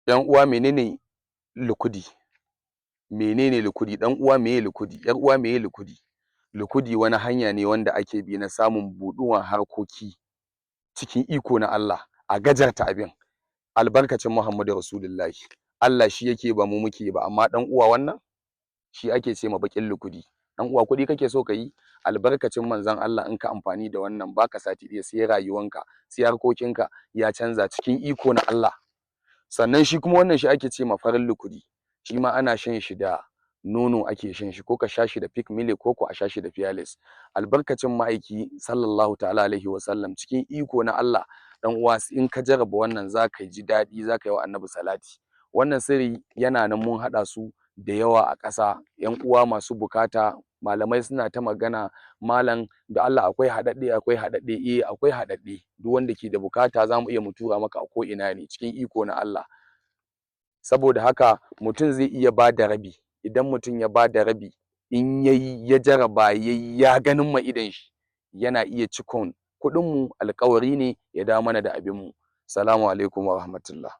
'Yan uwa menene lukudi? Menene lukudi? Ɗan uwa meye lukudi? 'Yar uwa meye lukudi? Lukudi wani hanya ne wanda ake bi na samun buɗuwan harkoki cikin iko na Allah, a gajarta abin albarkacin Muhammadu Rasulullahi. Allah shi yake ba mu muke ba, amma ɗan uwa wannan shi ake ce ma baƙin lukudi. Ɗan uwa kuɗi kake so ka yi? Albarkacin manzon Allah in ka amfani da wannan baka sati ɗaya sai rayuwanka sai harkokinka ya canza cikin iko na Allah. Sannan shi kuma wannan shi ake ce ma farin lukudi, shi ma ana shan shi da nono ake shan shi, ko ka sha shi da peak milk ko a sha shi da fearless. Albarkacin ma'aiki sallallahu ta'ala alaihi wa sallam cikin iko na Allah, ɗan uwa in ka jarraba wannan za ka ji daɗi, za ka yi wa annabi salati. Wannan sirri yana nan mun haɗa su da yawa a ƙasa, 'yan uwa masu bukata, malamai suna ta magana, malam da Allah akwai haɗaɗɗe akwai haɗaɗɗe, eh akwai haɗaɗɗe, duk wanda ke da bukata za mu iya mu tura maka a ko ina ne cikin iko na Allah. Saboda haka mutum zai iya ba da rabi, idan mutum ya ba da rabi in yayi ya jarraba yayi ya ganin ma idon shi, yana iya cikon kuɗin mu, alƙawari ne ya dawo mana da abin mu. Salamu alaikum wa rahmatullah.